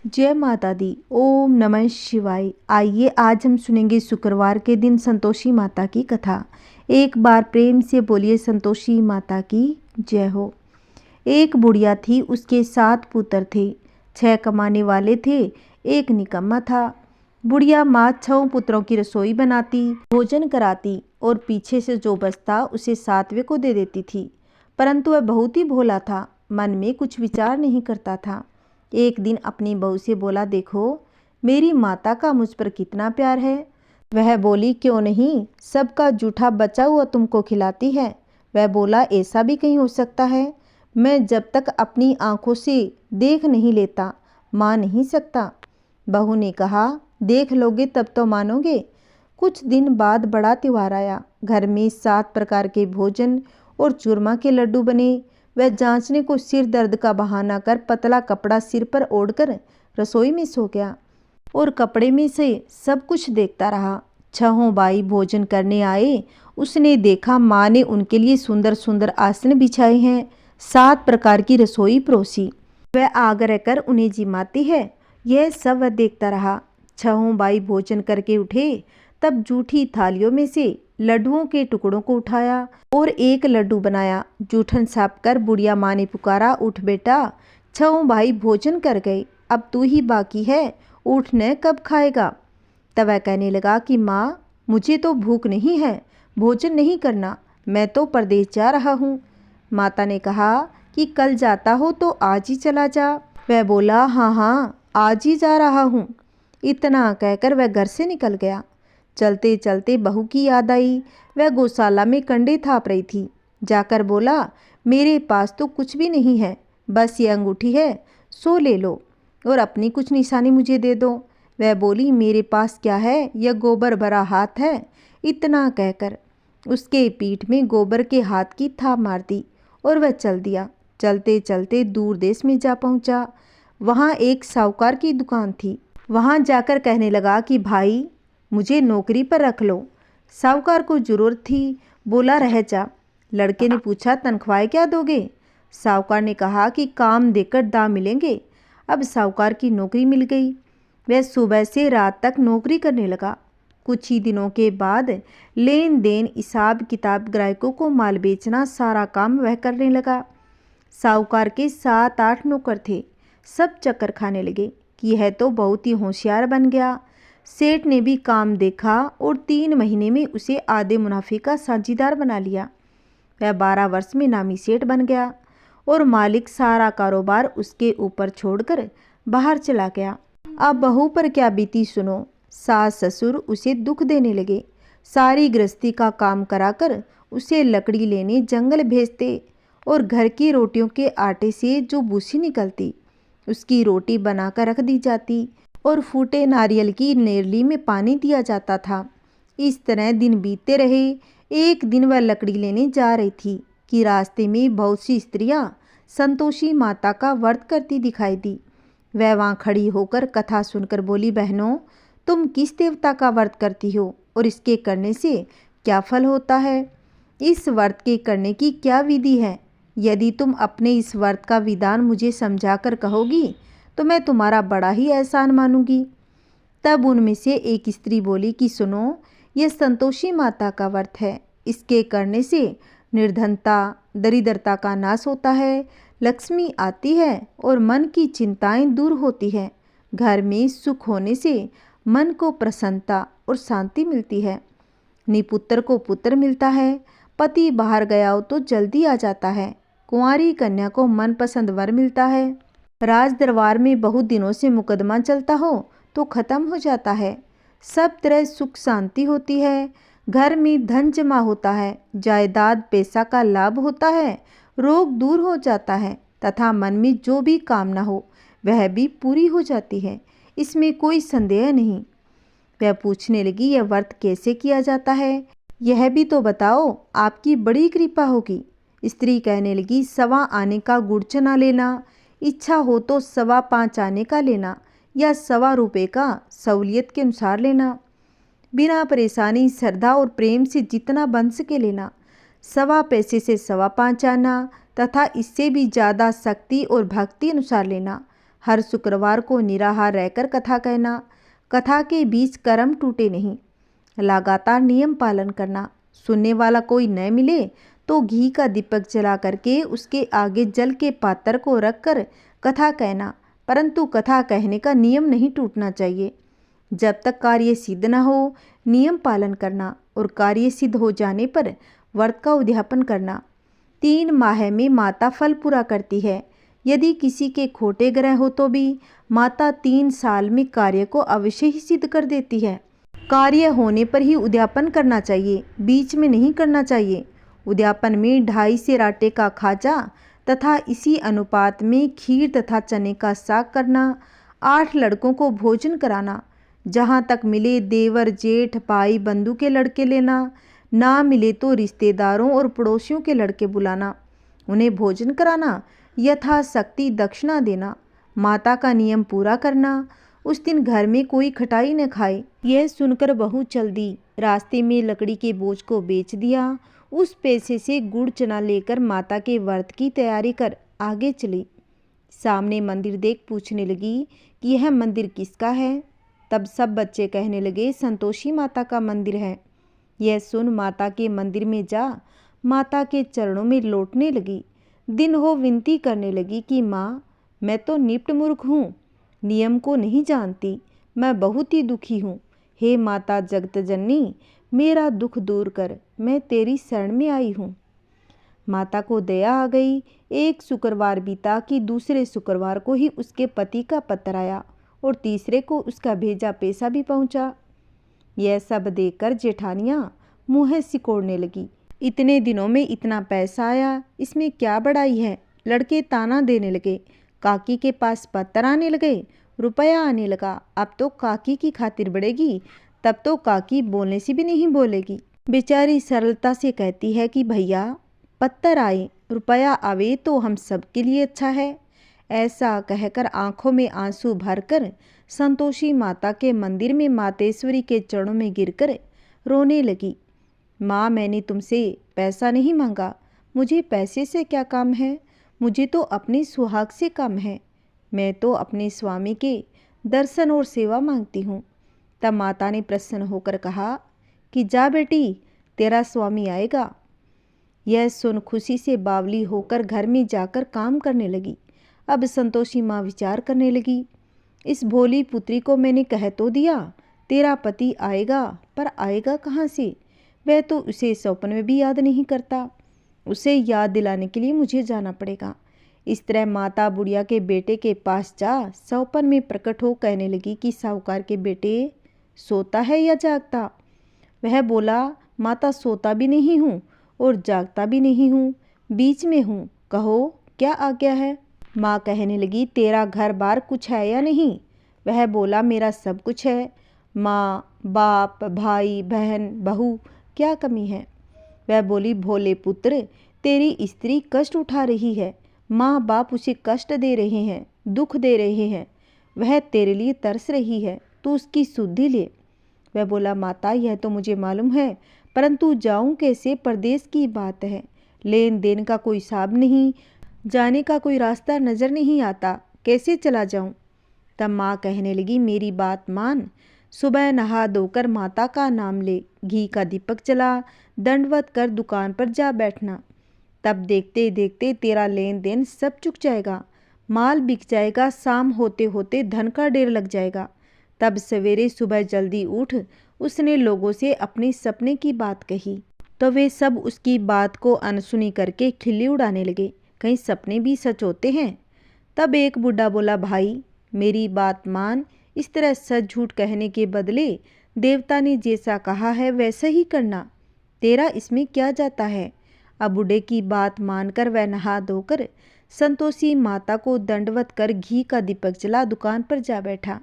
जय माता दी। ओम नमः शिवाय। आइए आज हम सुनेंगे शुक्रवार के दिन संतोषी माता की कथा। एक बार प्रेम से बोलिए संतोषी माता की जय हो। एक बुढ़िया थी, उसके 7 पुत्र थे। 6 कमाने वाले थे, एक निकम्मा था। बुढ़िया माँ 6 पुत्रों की रसोई बनाती, भोजन कराती और पीछे से जो बचता उसे 7वें को दे देती थी। परंतु वह बहुत ही भोला था, मन में कुछ विचार नहीं करता था। एक दिन अपनी बहू से बोला, देखो मेरी माता का मुझ पर कितना प्यार है। वह बोली, क्यों नहीं, सबका जूठा बचा हुआ तुमको खिलाती है। वह बोला, ऐसा भी कहीं हो सकता है। मैं जब तक अपनी आंखों से देख नहीं लेता मान नहीं सकता। बहू ने कहा, देख लोगे तब तो मानोगे। कुछ दिन बाद बड़ा त्योहार आया। घर में 7 प्रकार के भोजन और चूरमा के लड्डू बने। वह जांचने को सिर दर्द का बहाना कर पतला कपड़ा सिर पर ओढ़कर रसोई में सो गया और कपड़े में से सब कुछ देखता रहा। 6 भाई भोजन करने आए। उसने देखा माँ ने उनके लिए सुंदर सुंदर आसन बिछाए हैं, 7 प्रकार की रसोई परोसी। वह आग्रह कर उन्हें जिमाती है। यह सब वह देखता रहा। 6 भाई भोजन करके उठे, तब जूठी थालियों में से लड्डुओं के टुकड़ों को उठाया और एक लड्डू बनाया। जूठन साफ कर बुढ़िया माँ ने पुकारा, उठ बेटा, 6 भाई भोजन कर गए, अब तू ही बाकी है, उठ न, कब खाएगा। तब वह कहने लगा कि माँ, मुझे तो भूख नहीं है, भोजन नहीं करना, मैं तो परदेश जा रहा हूँ। माता ने कहा कि कल जाता हो तो आज ही चला जा। वह बोला, हाँ हाँ, आज ही जा रहा हूँ। इतना कहकर वह घर से निकल गया। चलते चलते बहू की याद आई। वह गौशाला में कंडे थाप रही थी। जाकर बोला, मेरे पास तो कुछ भी नहीं है, बस ये अंगूठी है, सो ले लो और अपनी कुछ निशानी मुझे दे दो। वह बोली, मेरे पास क्या है, यह गोबर भरा हाथ है। इतना कहकर उसके पीठ में गोबर के हाथ की थाप मार दी और वह चल दिया। चलते चलते दूर देश में जा पहुंचा। वहाँ एक साहूकार की दुकान थी। वहाँ जाकर कहने लगा कि भाई, मुझे नौकरी पर रख लो। साहूकार को जरूरत थी, बोला, रह जा। लड़के ने पूछा, तनख्वाह क्या दोगे। साहूकार ने कहा कि काम देकर दाम मिलेंगे। अब साहूकार की नौकरी मिल गई। वह सुबह से रात तक नौकरी करने लगा। कुछ ही दिनों के बाद लेन देन, हिसाब किताब, ग्राहकों को माल बेचना, सारा काम वह करने लगा। साहूकार के 7-8 नौकर थे। सब चक्कर खाने लगे कि यह तो बहुत ही होशियार बन गया। सेठ ने भी काम देखा और 3 महीने में उसे आधे मुनाफे का साझीदार बना लिया। वह 12 वर्ष में नामी सेठ बन गया और मालिक सारा कारोबार उसके ऊपर छोड़कर बाहर चला गया। अब बहू पर क्या बीती सुनो। सास ससुर उसे दुख देने लगे। सारी गृहस्थी का काम कराकर उसे लकड़ी लेने जंगल भेजते और घर की रोटियों के आटे से जो भूसी निकलती उसकी रोटी बनाकर रख दी जाती और फूटे नारियल की नेरली में पानी दिया जाता था। इस तरह दिन बीतते रहे। एक दिन वह लकड़ी लेने जा रही थी कि रास्ते में बहुत सी स्त्रियां संतोषी माता का व्रत करती दिखाई दी। वह वहाँ खड़ी होकर कथा सुनकर बोली, बहनों, तुम किस देवता का व्रत करती हो और इसके करने से क्या फल होता है? इस व्रत के करने की क्या विधि है? यदि तुम अपने इस व्रत का विधान मुझे समझाकर कहोगी तो मैं तुम्हारा बड़ा ही एहसान मानूंगी। तब उनमें से एक स्त्री बोली कि सुनो, यह संतोषी माता का व्रत है। इसके करने से निर्धनता, दरिद्रता का नाश होता है, लक्ष्मी आती है और मन की चिंताएं दूर होती है। घर में सुख होने से मन को प्रसन्नता और शांति मिलती है। निपुत्र को पुत्र मिलता है। पति बाहर गया हो तो जल्दी आ जाता है। कुंवारी कन्या को मनपसंद वर मिलता है। राज दरबार में बहुत दिनों से मुकदमा चलता हो तो खत्म हो जाता है। सब तरह सुख शांति होती है। घर में धन जमा होता है, जायदाद पैसा का लाभ होता है, रोग दूर हो जाता है तथा मन में जो भी कामना हो वह भी पूरी हो जाती है। इसमें कोई संदेह नहीं। वह पूछने लगी, यह व्रत कैसे किया जाता है, यह भी तो बताओ, आपकी बड़ी कृपा होगी। स्त्री कहने लगी, 1.25 आने का गुड़ चना लेना, इच्छा हो तो 5.25 आने का लेना या 1.25 रुपये का सहूलियत के अनुसार लेना। बिना परेशानी, श्रद्धा और प्रेम से जितना बन सके लेना। 1.25 पैसे से 5.25 आना तथा इससे भी ज़्यादा शक्ति और भक्ति अनुसार लेना। हर शुक्रवार को निराहार रहकर कथा कहना, कथा के बीच कर्म टूटे नहीं, लगातार नियम पालन करना, सुनने वाला कोई न मिले तो घी का दीपक जला करके उसके आगे जल के पात्र को रखकर कथा कहना, परंतु कथा कहने का नियम नहीं टूटना चाहिए। जब तक कार्य सिद्ध न हो नियम पालन करना और कार्य सिद्ध हो जाने पर व्रत का उद्यापन करना। 3 माह में माता फल पूरा करती है। यदि किसी के खोटे ग्रह हो तो भी माता 3 साल में कार्य को अवश्य ही सिद्ध कर देती है। कार्य होने पर ही उद्यापन करना चाहिए, बीच में नहीं करना चाहिए। उद्यापन में 2.5 सेर आटे का खाजा तथा इसी अनुपात में खीर तथा चने का साग करना, 8 लड़कों को भोजन कराना, जहाँ तक मिले देवर जेठ भाई बंधु के लड़के लेना, ना मिले तो रिश्तेदारों और पड़ोसियों के लड़के बुलाना, उन्हें भोजन कराना, यथाशक्ति दक्षिणा देना, माता का नियम पूरा करना। उस दिन घर में कोई खटाई न खाए। यह सुनकर बहू चल दी। रास्ते में लकड़ी के बोझ को बेच दिया। उस पैसे से गुड़ चना लेकर माता के व्रत की तैयारी कर आगे चली। सामने मंदिर देख पूछने लगी कि यह मंदिर किसका है। तब सब बच्चे कहने लगे संतोषी माता का मंदिर है। यह सुन माता के मंदिर में जा माता के चरणों में लौटने लगी। दिन हो विनती करने लगी कि माँ, मैं तो निप्ट मूर्ख हूँ, नियम को नहीं जानती, मैं बहुत ही दुखी हूँ। हे माता जगत जननी, मेरा दुख दूर कर, मैं तेरी शरण में आई हूँ। माता को दया आ गई। एक शुक्रवार बीता कि दूसरे शुक्रवार को ही उसके पति का पत्र आया और तीसरे को उसका भेजा पैसा भी पहुँचा। यह सब देखकर जेठानियाँ मुँह सिकोड़ने लगी। इतने दिनों में इतना पैसा आया, इसमें क्या बड़ाई है। लड़के ताना देने लगे। काकी के पास पत्र आने लगे, रुपया आने लगा। अब तो काकी की खातिर बढ़ेगी, तब तो काकी बोलने से भी नहीं बोलेगी। बेचारी सरलता से कहती है कि भैया पत्थर आए, रुपया आवे तो हम सबके लिए अच्छा है। ऐसा कहकर आंखों में आंसू भरकर संतोषी माता के मंदिर में मातेश्वरी के चरणों में गिरकर रोने लगी। माँ, मैंने तुमसे पैसा नहीं मांगा, मुझे पैसे से क्या काम है, मुझे तो अपने सुहाग से काम है। मैं तो अपने स्वामी के दर्शन और सेवा मांगती हूँ। तब माता ने प्रसन्न होकर कहा कि जा बेटी, तेरा स्वामी आएगा। यह सुन खुशी से बावली होकर घर में जाकर काम करने लगी। अब संतोषी माँ विचार करने लगी, इस भोली पुत्री को मैंने कह तो दिया तेरा पति आएगा, पर आएगा कहाँ से। वह तो उसे सपने में भी याद नहीं करता। उसे याद दिलाने के लिए मुझे जाना पड़ेगा। इस तरह माता बुढ़िया के बेटे के पास जा सौपन में प्रकट हो कहने लगी कि साहूकार के बेटे सोता है या जागता। वह बोला, माता सोता भी नहीं हूँ और जागता भी नहीं हूँ, बीच में हूँ, कहो क्या आज्ञा है। माँ कहने लगी, तेरा घर बार कुछ है या नहीं। वह बोला, मेरा सब कुछ है, माँ बाप भाई बहन बहू, क्या कमी है। वह बोली, भोले पुत्र, तेरी स्त्री कष्ट उठा रही है, माँ बाप उसे कष्ट दे रहे हैं, दुख दे रहे हैं, वह तेरे लिए तरस रही है, तू उसकी सुधि ले। वह बोला, माता यह तो मुझे मालूम है, परंतु जाऊं कैसे, परदेश की बात है, लेन देन का कोई हिसाब नहीं, जाने का कोई रास्ता नज़र नहीं आता, कैसे चला जाऊं। तब माँ कहने लगी, मेरी बात मान, सुबह नहा धोकर माता का नाम ले, घी का दीपक जला, दंडवत कर दुकान पर जा बैठना। तब देखते देखते तेरा लेन देन सब चुक जाएगा, माल बिक जाएगा, शाम होते होते धन का ढेर लग जाएगा। तब सवेरे सुबह जल्दी उठ। उसने लोगों से अपने सपने की बात कही तो वे सब उसकी बात को अनसुनी करके खिल्ली उड़ाने लगे, कहीं सपने भी सच होते हैं। तब एक बूढ़ा बोला, भाई मेरी बात मान, इस तरह सच झूठ कहने के बदले देवता ने जैसा कहा है वैसा ही करना, तेरा इसमें क्या जाता है। अब बूढ़े की बात मानकर वह नहा धोकर संतोषी माता को दंडवत कर घी का दीपक जला दुकान पर जा बैठा।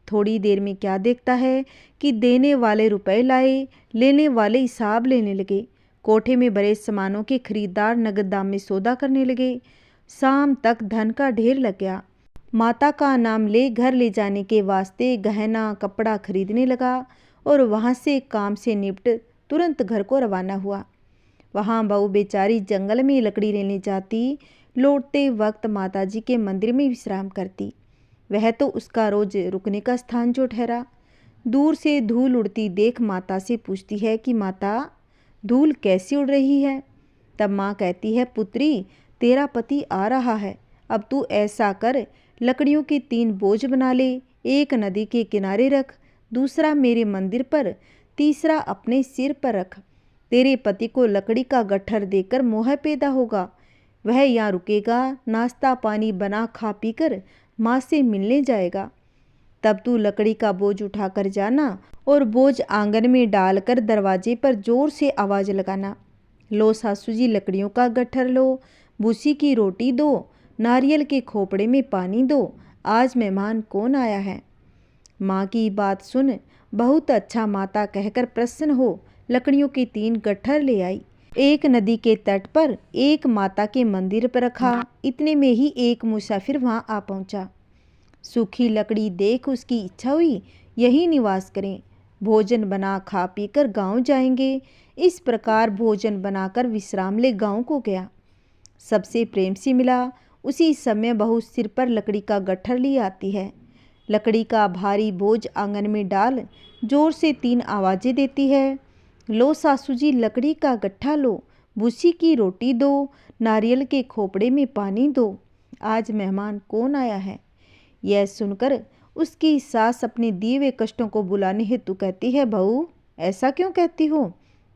थोड़ी देर में क्या देखता है कि देने वाले रुपए लाए, लेने वाले हिसाब लेने लगे। कोठे में भरे सामानों के खरीदार नगद दाम में सौदा करने लगे। शाम तक धन का ढेर लग गया। माता का नाम ले घर ले जाने के वास्ते गहना कपड़ा खरीदने लगा और वहाँ से काम से निपट तुरंत घर को रवाना हुआ। वहाँ बहू बेचारी जंगल में लकड़ी लेने जाती, लौटते वक्त माताजी के मंदिर में विश्राम करती। वह तो उसका रोज रुकने का स्थान जो ठहरा। दूर से धूल उड़ती देख माता से पूछती है कि माता, धूल कैसी उड़ रही है? तब माँ कहती है, पुत्री, तेरा पति आ रहा है। अब तू ऐसा कर, लकड़ियों के 3 बोझ बना ले। एक नदी के किनारे रख, दूसरा मेरे मंदिर पर, तीसरा अपने सिर पर रख। तेरे पति को लकड़ी का गट्ठर देकर मोह पैदा होगा। वह यहाँ रुकेगा, नाश्ता पानी बना खा पी कर माँ से मिलने जाएगा। तब तू लकड़ी का बोझ उठाकर जाना और बोझ आंगन में डालकर दरवाजे पर जोर से आवाज़ लगाना। लो सासू जी, लकड़ियों का गट्ठर लो, भूसी की रोटी दो, नारियल के खोपड़े में पानी दो, आज मेहमान कौन आया है। माँ की बात सुन बहुत अच्छा माता कहकर प्रसन्न हो लकड़ियों के 3 गट्ठर ले आई। एक नदी के तट पर, एक माता के मंदिर पर रखा। इतने में ही एक मुसाफिर वहाँ आ पहुँचा। सूखी लकड़ी देख उसकी इच्छा हुई यही निवास करें, भोजन बना खा पी कर गाँव जाएंगे। इस प्रकार भोजन बनाकर विश्राम ले गाँव को गया। सबसे प्रेम से मिला। उसी समय बहू सिर पर लकड़ी का गट्ठर ली आती है। लकड़ी का भारी बोझ आंगन में डाल जोर से 3 आवाज़ें देती है। लो सासू जी, लकड़ी का गट्ठा लो, भूसी की रोटी दो, नारियल के खोपड़े में पानी दो, आज मेहमान कौन आया है। यह सुनकर उसकी सास अपने दिए हुए कष्टों को बुलाने हेतु कहती है, बहू ऐसा क्यों कहती हो?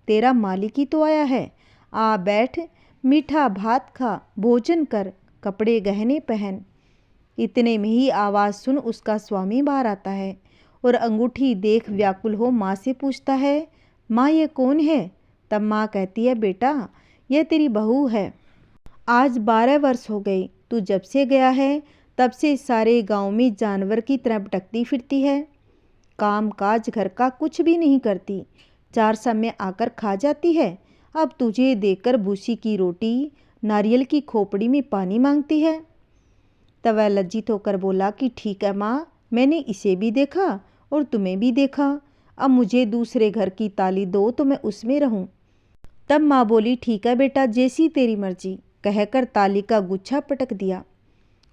तेरा मालिक ही तो आया है। आ बैठ, मीठा भात खा, भोजन कर, कपड़े गहने पहन। इतने में ही आवाज़ सुन उसका स्वामी बाहर आता है और अंगूठी देख व्याकुल हो माँ से पूछता है, माँ ये कौन है? तब माँ कहती है, बेटा यह तेरी बहू है। आज 12 वर्ष हो गए, तू जब से गया है तब से सारे गांव में जानवर की तरह भटकती फिरती है। काम काज घर का कुछ भी नहीं करती, 4 समय आकर खा जाती है। अब तुझे देखकर भूसी की रोटी, नारियल की खोपड़ी में पानी मांगती है। तब वह लज्जित होकर बोला कि ठीक है माँ, मैंने इसे भी देखा और तुम्हें भी देखा। अब मुझे दूसरे घर की ताली दो तो मैं उसमें रहूं। तब माँ बोली, ठीक है बेटा, जैसी तेरी मर्जी, कहकर ताली का गुच्छा पटक दिया।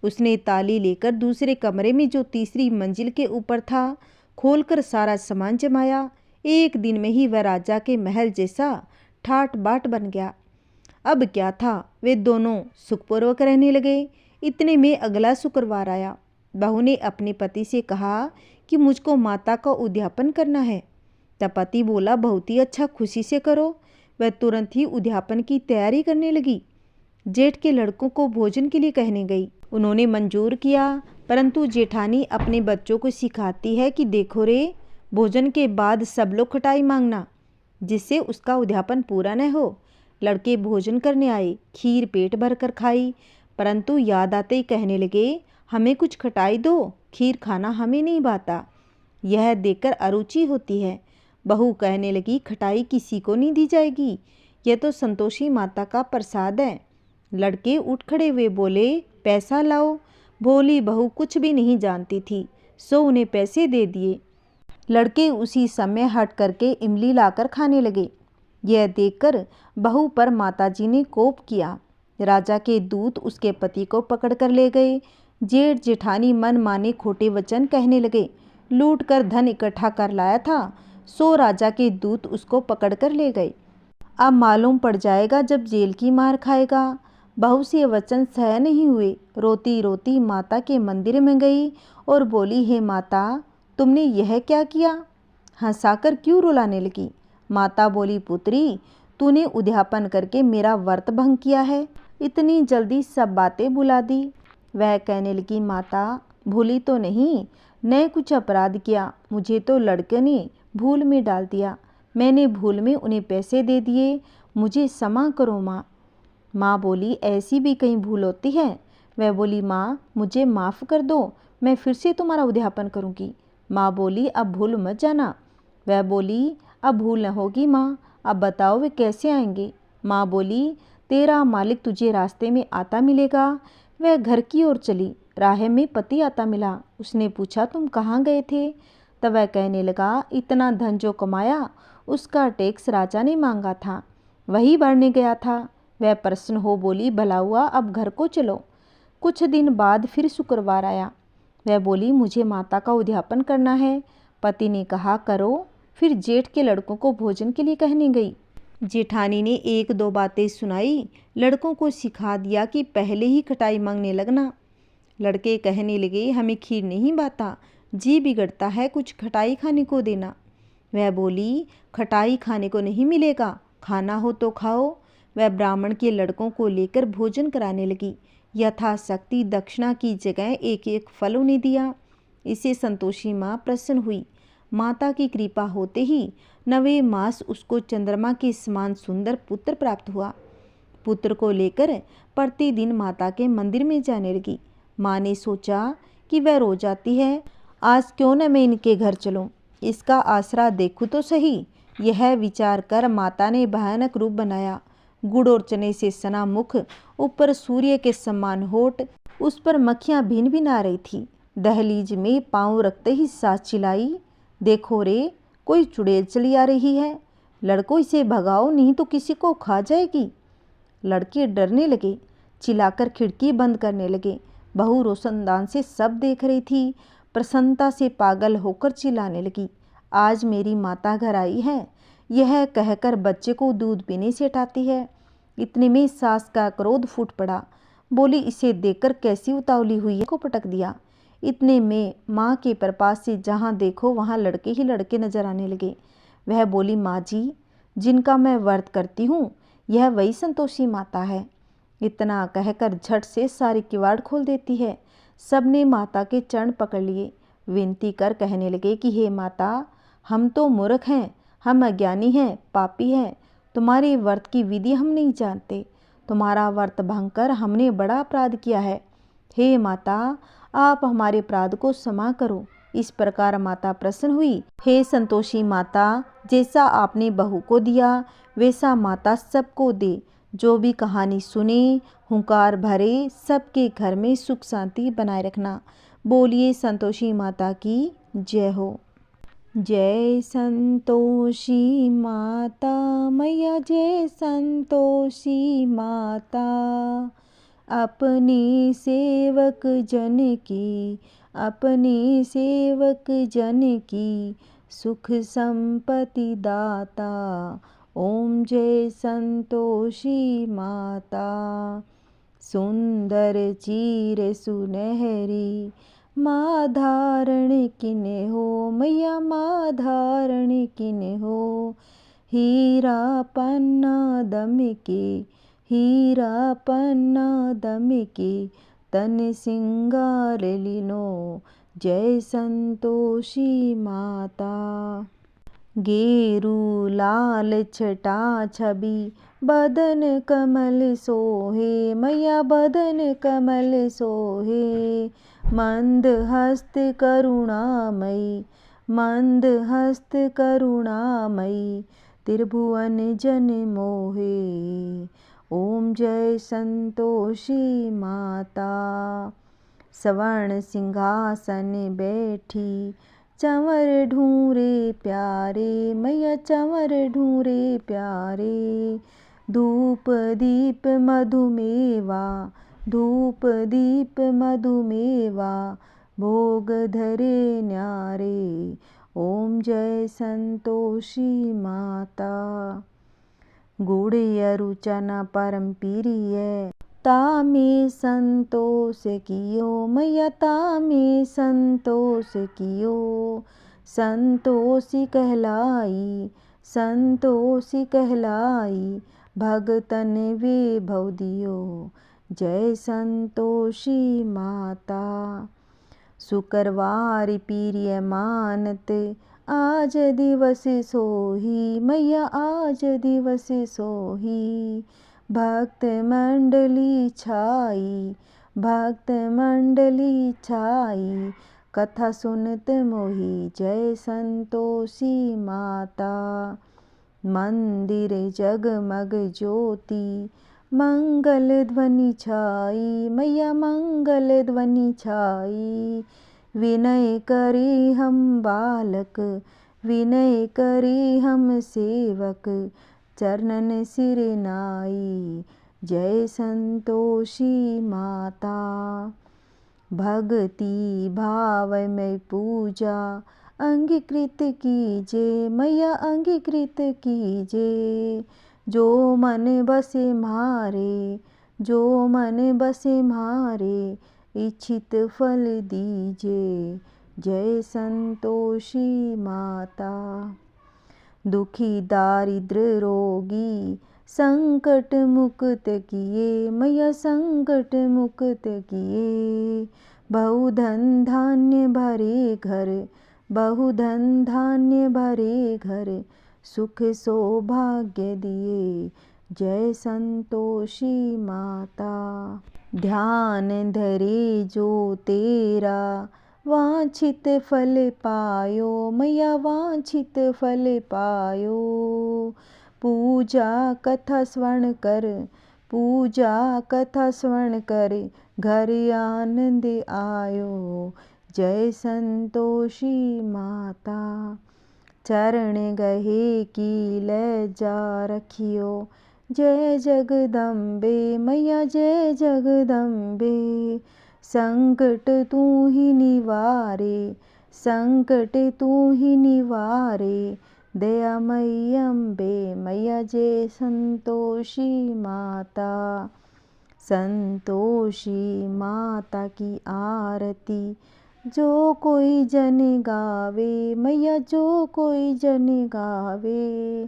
उसने ताली लेकर दूसरे कमरे में जो तीसरी मंजिल के ऊपर था खोलकर सारा सामान जमाया। एक दिन में ही वह राजा के महल जैसा ठाट बाट बन गया। अब क्या था, वे दोनों सुखपूर्वक रहने लगे। इतने में अगला शुक्रवार आया। बहू ने अपने पति से कहा कि मुझको माता का उद्यापन करना है। तब पति बोला, बहुत ही अच्छा, खुशी से करो। वह तुरंत ही उद्यापन की तैयारी करने लगी। जेठ के लड़कों को भोजन के लिए कहने गई। उन्होंने मंजूर किया, परंतु जेठानी अपने बच्चों को सिखाती है कि देखो रे, भोजन के बाद सब लोग खटाई मांगना, जिससे उसका उद्यापन पूरा न हो। लड़के भोजन करने आए, खीर पेट भर कर खाई, परंतु याद आते ही कहने लगे, हमें कुछ खटाई दो, खीर खाना हमें नहीं भाता, यह देखकर अरुचि होती है। बहू कहने लगी, खटाई किसी को नहीं दी जाएगी, यह तो संतोषी माता का प्रसाद है। लड़के उठ खड़े हुए बोले, पैसा लाओ। भोली बहू कुछ भी नहीं जानती थी, सो उन्हें पैसे दे दिए। लड़के उसी समय हट करके इमली लाकर खाने लगे। यह देखकर बहू पर माताजी ने कोप किया। राजा के दूत उसके पति को पकड़ कर ले गए। जेठ जेठानी मन माने खोटे वचन कहने लगे। लूट कर धन इकट्ठा कर लाया था, सो राजा के दूत उसको पकड़ कर ले गए। अब मालूम पड़ जाएगा जब जेल की मार खाएगा। बहू से वचन सह नहीं हुए। रोती रोती माता के मंदिर में गई और बोली, हे माता, तुमने यह क्या किया? हंसाकर क्यों रुलाने लगी? माता बोली, पुत्री, तूने उद्यापन करके मेरा व्रत भंग किया है, इतनी जल्दी सब बातें भुला दी। वह कहने लगी, माता, भूली तो नहीं, न कुछ अपराध किया, मुझे तो लड़के ने भूल में डाल दिया, मैंने भूल में उन्हें पैसे दे दिए, मुझे क्षमा करो माँ। माँ बोली, ऐसी भी कहीं भूल होती है? वह बोली, माँ मुझे माफ़ कर दो, मैं फिर से तुम्हारा उद्यापन करूँगी। माँ बोली, अब भूल मत जाना। वह बोली, अब भूल न होगी माँ, अब बताओ वे कैसे आएंगे? माँ बोली, तेरा मालिक तुझे रास्ते में आता मिलेगा। वह घर की ओर चली। राह में पति आता मिला। उसने पूछा, तुम कहाँ गए थे? तब वह कहने लगा, इतना धन जो कमाया उसका टैक्स राजा ने मांगा था, वही भरने गया था। वह प्रसन्न हो बोली, भला हुआ, अब घर को चलो। कुछ दिन बाद फिर शुक्रवार आया। वह बोली, मुझे माता का उद्यापन करना है। पति ने कहा, करो। फिर जेठ के लड़कों को भोजन के लिए कहने गई। जेठानी ने एक दो बातें सुनाई, लड़कों को सिखा दिया कि पहले ही खटाई मांगने लगना। लड़के कहने लगे, हमें खीर नहीं भाता, जी बिगड़ता है, कुछ खटाई खाने को देना। वह बोली, खटाई खाने को नहीं मिलेगा, खाना हो तो खाओ। वह ब्राह्मण के लड़कों को लेकर भोजन कराने लगी। यथाशक्ति दक्षिणा की जगह एक एक फल उन्हें दिया। इससे संतोषी माँ प्रसन्न हुई। माता की कृपा होते ही 9वें मास उसको चंद्रमा के समान सुंदर पुत्र प्राप्त हुआ। पुत्र को लेकर प्रतिदिन माता के मंदिर में जाने लगी। माँ ने सोचा कि वह रो जाती है, आज क्यों न मैं इनके घर चलूं, इसका आसरा देखूं तो सही। यह विचार कर माता ने भयानक रूप बनाया। गुड़ और चने से सना मुख, ऊपर सूर्य के समान होठ, उस पर मक्खियां भिन भिन आ रही थी। दहलीज में पांव रखते ही सास चिल्लाई, देखो रे, कोई चुड़ैल चली आ रही है, लड़कों इसे भगाओ नहीं तो किसी को खा जाएगी। लड़के डरने लगे, चिल्लाकर खिड़की बंद करने लगे। बहू रोशनदान से सब देख रही थी। प्रसन्नता से पागल होकर चिल्लाने लगी, आज मेरी माता घर आई है, यह कहकर बच्चे को दूध पीने से हटाती है। इतने में सास का क्रोध फूट पड़ा। बोली, इसे देखकर कैसी उतावली हुई है, को पटक दिया। इतने में माँ के प्रपास से जहाँ देखो वहाँ लड़के ही लड़के नजर आने लगे। वह बोली, माँ जी, जिनका मैं व्रत करती हूँ, यह वही संतोषी माता है। इतना कहकर झट से सारी किवाड़ खोल देती है। सबने माता के चरण पकड़ लिए। विनती कर कहने लगे कि हे माता, हम तो मूर्ख हैं, हम अज्ञानी हैं, पापी हैं, तुम्हारे व्रत की विधि हम नहीं जानते, तुम्हारा व्रत भंग कर हमने बड़ा अपराध किया है। हे माता, आप हमारे अपराध को क्षमा करो। इस प्रकार माता प्रसन्न हुई। हे संतोषी माता, जैसा आपने बहू को दिया वैसा माता सबको दे। जो भी कहानी सुने, हुंकार भरे, सबके घर में सुख शांति बनाए रखना। बोलिए संतोषी माता की जय हो। जय संतोषी माता मैया, जय संतोषी माता। अपने सेवक जन की, अपने सेवक जन की, सुख संपत्ति दाता। ओम जय संतोषी माता। सुंदर चीर सुनहरी, माँ धारण किन हो, मैया माँ धारण किन हो। हीरा पन्ना दम के, हीरा पन्ना दम के, तन सिंगार लिनो। जय संतोषी माता। गेरू लाल छटा छवि, बदन कमल सोहे, मैया बदन कमल सोहे। मंद हस्त करुणामयी, मंद हस्त करुणामयी, त्रिभुवन जन मोहे। ओम जय संतोषी माता। स्वर्ण सिंहासन बैठी, चंवर ढूंढे प्यारे, मैया चंवर ढूंढे प्यारे। धूप दीप मधुमेवा, धूप दीप मधुमेवा, भोग धरे न्यारे। ओम जय संतोषी माता। गुड़ यरु चना परम प्रिय, तामे संतोष कियो, मैया तामे संतोष कियो। संतोषी कहलाई, संतोषी कहलाई, भगतन वे भव दियो। जय संतोषी माता। शुक्रवार प्रिय मानत, आज दिवस सोही, मैया आज दिवस सोही। भक्त मंडली छाई, भक्त मंडली छाई, कथा सुनत मोही। जय संतोषी माता। मंदिर जगमग ज्योति, मंगल ध्वनि छाई, मैया मंगल ध्वनि छाई। विनय करे हम बालक, विनय करे हम सेवक, चरणन सिर नाई। जय संतोषी माता। भक्ति भाव में पूजा अंगीकृत कीजे मैया, अंगीकृत कीजे। जो मन बसे मारे, जो मन बसे मारे, इच्छित फल दीजे। जय संतोषी माता। दुखी दारिद्र रोगी संकट मुक्त किए मैया, संकट मुक्त किए। बहुधन धान्य भरे घर, बहुधन धान्य भरे घर, सुख सौभाग्य दिए। जय संतोषी माता। ध्यान धरे जो तेरा, वांछित फल पायो मैया, वांछित फल पायो। पूजा कथा श्रवण कर, पूजा कथा श्रवण कर, घर आनंद आयो। जय संतोषी माता। चरण गहे की लज्जा रखियो, जय जगदम्बे मैया, जय जगदम्बे। संकट तू ही निवारे, संकट तू ही निवारे, दयामयी अम्बे मैया। जय संतोषी माता। संतोषी माता की आरती जो कोई जन गावे मैया, जो कोई जन गावे।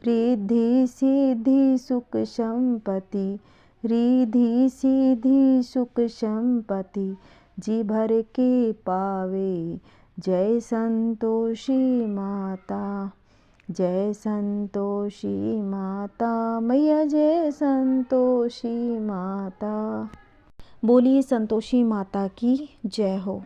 रिद्धि सिद्धि सुख संपत्ति, रिद्धि सिद्धि सुख संपत्ति, जी भर के पावे। जय संतोषी माता, जय संतोषी माता मैया, जय संतोषी माता। बोलिए संतोषी माता की जय हो।